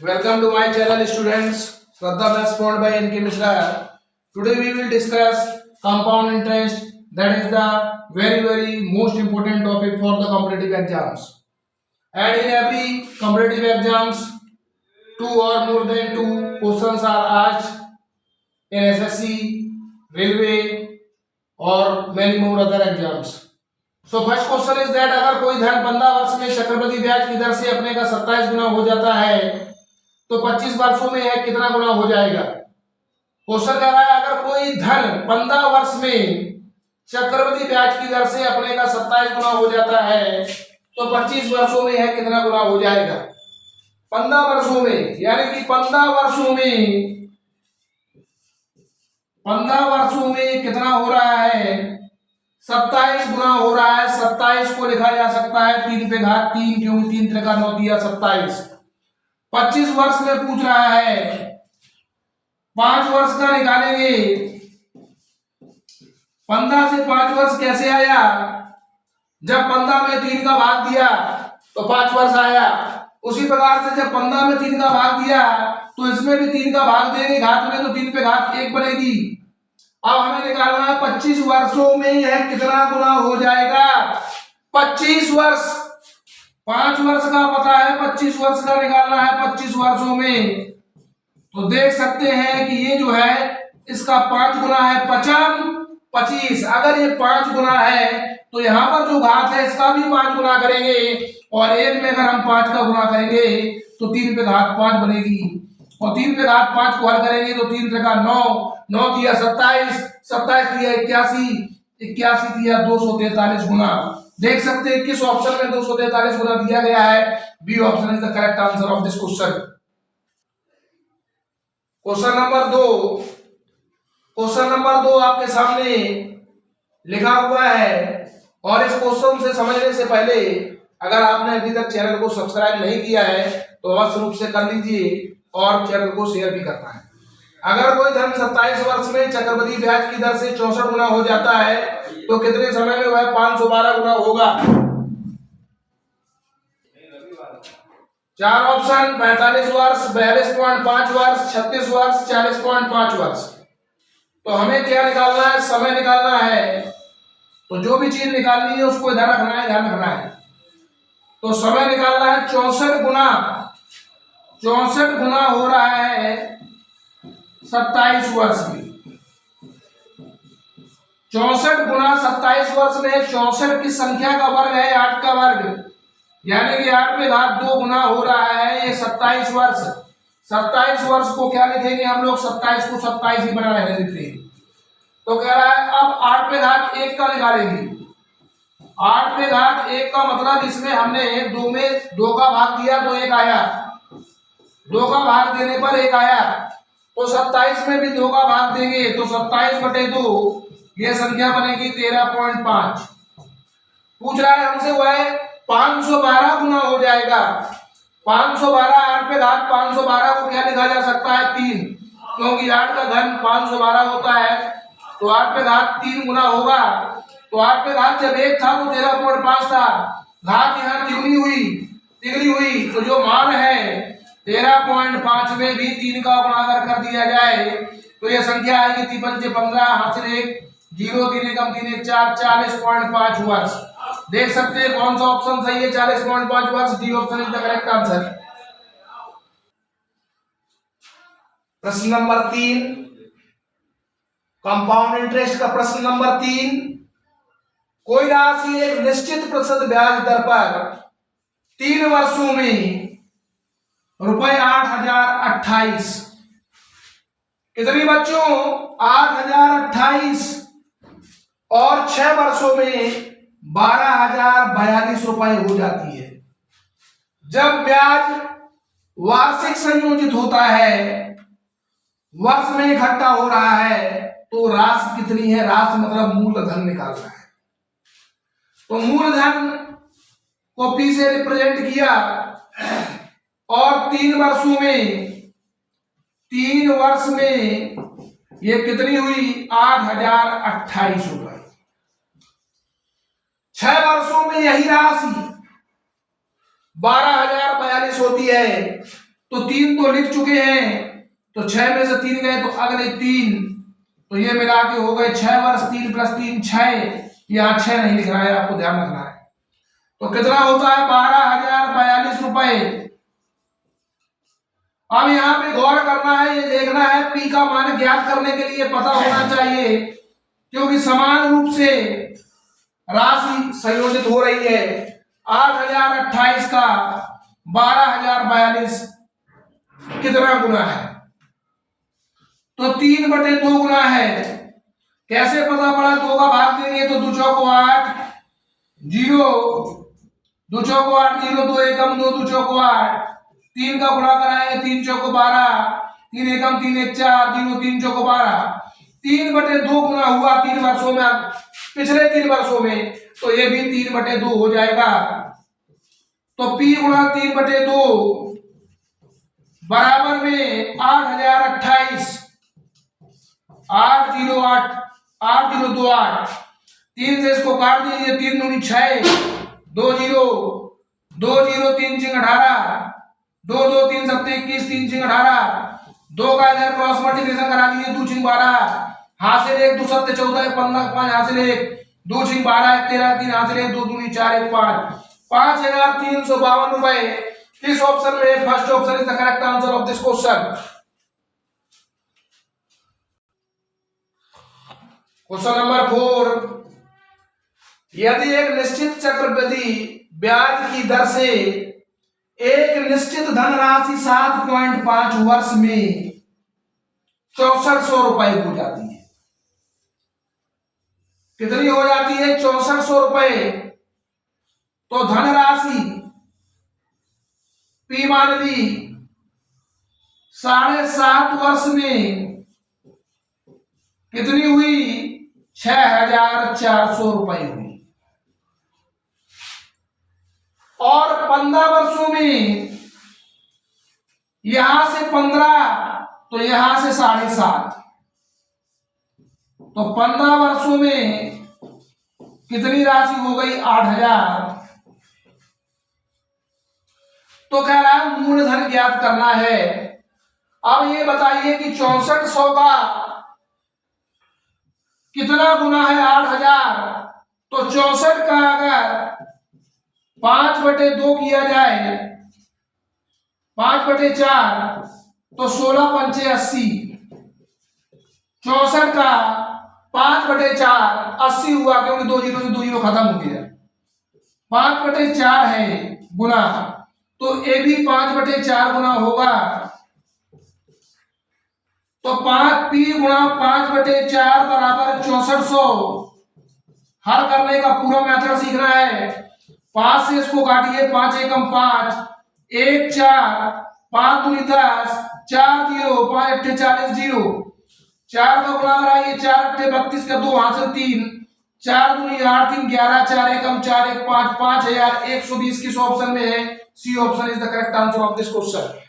Welcome to my channel, students. Shraddha Maths powered by NK Mishra. Today we will discuss compound interest. That is the very most important topic for the competitive exams. And in every competitive exams, two or more than two questions are asked in SSC, railway, or many more other exams. So first question is that अगर कोई धन 15 वर्ष में चक्रवृद्धि ब्याज की दर से अपने का 27 गुना हो जाता है तो 25 वर्षों में यह कितना गुना हो जाएगा। क्वेश्चन कह रहा है अगर कोई धन 15 वर्ष में चक्रवृद्धि ब्याज की दर से अपने का 27 गुना हो जाता है तो 25 वर्षों में यह कितना गुना हो जाएगा। 15 वर्षों में यानी कि 15 वर्षों में कितना हो रहा है, 27 गुना हो रहा है। 27 को लिखा जा सकता है 3 पे घात 3, क्योंकि 3 3 का 9 दिया 27। 25 वर्ष में पूछ रहा है, 5 वर्ष का निकालेंगे। 15 से 5 वर्ष कैसे आया, जब 15 में 3 का भाग दिया तो 5 वर्ष आया। उसी प्रकार से जब 15 में 3 का भाग दिया तो इसमें भी 3 का भाग देंगे घात में, तो 3 पे घात 1 बनेगी। अब हमें निकालना है 25 वर्षों में यह कितना गुना हो जाएगा। 25 वर्ष, 5 वर्ष का पता है, 25 वर्ष का निकालना है 25 वर्षों में। तो देख सकते हैं कि ये जो है इसका 5 गुना है 25। अगर ये 5 गुना है तो यहाँ पर जो घात है इसका भी 5 गुना करेंगे, और एक में अगर हम 5 का गुना करेंगे तो 3 पे घात 5 बनेगी, और 3 पे घात 5 को हल करेंगे तो 3 3 का 9, 9 दिया 27, 27 दिया 81, 81 दिया 243 गुना। देख सकते हैं किस ऑप्शन में 243 गुना दिया गया है। B option is the correct answer of this question. Question number 2 आपके सामने लिखा हुआ है, और इस क्वेश्चन से समझने से पहले अगर आपने अभी तक चैनल को सब्सक्राइब नहीं किया है तो अवश्य रूप से कर लीजिए, और चैनल को शेयर भी करना है। अगर कोई धन 27 वर्ष में चक्रवृद्धि ब्याज की दर से 64 गुना हो जाता है तो कितने समय में वह 512 गुना होगा। 4 ऑप्शन, 45 वर्ष, 42.5 वर्ष, 36 वर्ष, 40.5 वर्ष। तो हमें क्या निकालना है, समय निकालना है। तो जो भी चीज निकालनी है उसको इधर रखना है, ध्यान रखना है। तो समय निकालना है 64 गुना हो रहा है 27 वर्ष में। 64 गुना 27 वर्ष में 64 की संख्या का वर्ग है 8 का वर्ग, यानी कि 8 पे घात 2 गुना हो रहा है ये 27 वर्ष। 27 वर्ष को क्या लिखेंगे हम लोग, 27 को 27 ही बना रहने देते हैं। तो कह रहा है अब 8 पे घात 1 का निकालेंगे। 8 पे घात 1 का मतलब इसमें हमने 2 में 2 का भाग दिया तो 1 आया, 2 का भाग देने पर 1 आया। तो 27 में भी 2 का भाग देंगे तो 27/2 ये संख्या बनेगी 13.5। पूछ रहा है हमसे वह 512 गुना हो जाएगा। 512, 8 पे घात 512 को क्या लिखा जा सकता है 3, क्योंकि 8 का घन 512 होता है, तो 8 पे घात 3 गुना होगा। तो 8 पे घात जब 1 था तो 13.5 था, घात यहाँ तिगुनी हुई, तो जो मान है 13.5 में भी 3 का गुणा अगर कर दिया जाए तो यह संख्या आएगी 3 × 15, हाथ से 1, 0 3 एकम 3 1 4, 40.5 वर्ष। देख सकते हैं कौन सा ऑप्शन सही है, 40.5 वर्ष। D option is the correct answer. प्रश्न नंबर 3, कंपाउंड इंटरेस्ट का प्रश्न नंबर 3। कोई राशि एक निश्चित प्रतिशत ब्याज दर पर 3 वर्षों में रुपए 8028, कितनी बच्चों 8028, और 6 वर्षों में 12042 रुपए हो जाती है। जब ब्याज वार्षिक संयोजित होता है, वर्ष में इकट्ठा हो रहा है, तो राशि कितनी है, राशि मतलब मूलधन निकालना है। तो मूलधन को P से रिप्रेजेंट किया, और 3 वर्ष में ये कितनी हुई 8028 रुपए। 6 वर्षों में यही राशि 12042 होती है, तो 3 तो लिख चुके हैं, तो 6 में से 3 गए तो अगले 3, तो ये मिला के हो गए 6 वर्ष। 3 + 3 6, यहाँ 6 नहीं लिख रहा है, आपको ध्यान रखना है। तो कितना होता है 12,042 रुपए। अब यहाँ पे गौर करना है, ये देखना है पी का मान ज्ञात करने के लिए पता होना चाहिए, क्योंकि समान रूप से राशि संयोजित हो रही है। 8,028 का 12,042 कितना गुना है? तो 3/2 गुना है। कैसे पता पड़ा? 2 का भाग देंगे तो 2 चौको 8, 0, 2 चौको 8, 0, 2 एकम 2, 2 चौको 8, 3 का गुणा कराएंगे 3 चौको 12, 3 एकम 3 एक 4, 0, 3 चौको 12, 3/2 गुना हुआ 3 वर्षों में, पिछले 3 वर्षों में, तो ये भी 3/2 हो जाएगा। तो P गुणा 3/2 बराबर में 8,028, 808, 8028, 3 से इसको काट दीजिए, 3 दूनी 6, 2 0, 2 0, 3 चिंग 18, 2 2 3 7 21, 3 चिंग 18, 2 का इधर क्रॉस मल्टीप्लिकेशन करा दीजिए, 2 चिंग 12, हासिल 1, 2 7 14, 15 5 हासिल 1, 2 चिंग 12 13 3 हासिल 1, 2 दूनी 4 1 5, 5,352 रुपए। किस ऑप्शन में? First option is the correct answer of this question. Question number 4, यदि एक निश्चित चक्रवृद्धि ब्याज की दर से एक निश्चित धनराशि 7.5 वर्ष में 6400 रुपए हो जाती है। कितनी हो जाती है? 6400 रुपए। तो धनराशि P मान ली 7.5 वर्ष में कितनी हुई? 6,400 रुपए हुई। और 15 वर्षों में यहां से 15, तो यहां से 7.5, तो 15 वर्षों में कितनी राशि हो गई? 8,000। तो कह रहा है मूलधन ज्ञात करना है। अब ये बताइए कि 6400 का कितना गुना है? 8,000। तो 64 का अगर 5/2 किया जाए, 5/4, तो 16 पंचे 80, 64 का 5/4 80 हुआ, क्योंकि 2 0 से 2 0 खत्म हो गया। 5/4 है गुना, तो ये भी 5/4 गुना होगा। तो 5P गुणा 5/4 बराबर 6400। हल करने का पूरा मेथड सीखना है। 5 से इसको काटिए, 5 एकम 5, 1 4, 5 दूनी 10, 4 0, 5 अट्ठे 40 0, 4 का गुणा कराइए, 4 अट्ठे 32 का 2 हासिल 3, 4 दूनी 8 3 11, 4 एकम 4 1 5, 5,120 किस ऑप्शन में है? C option is the correct answer of this question.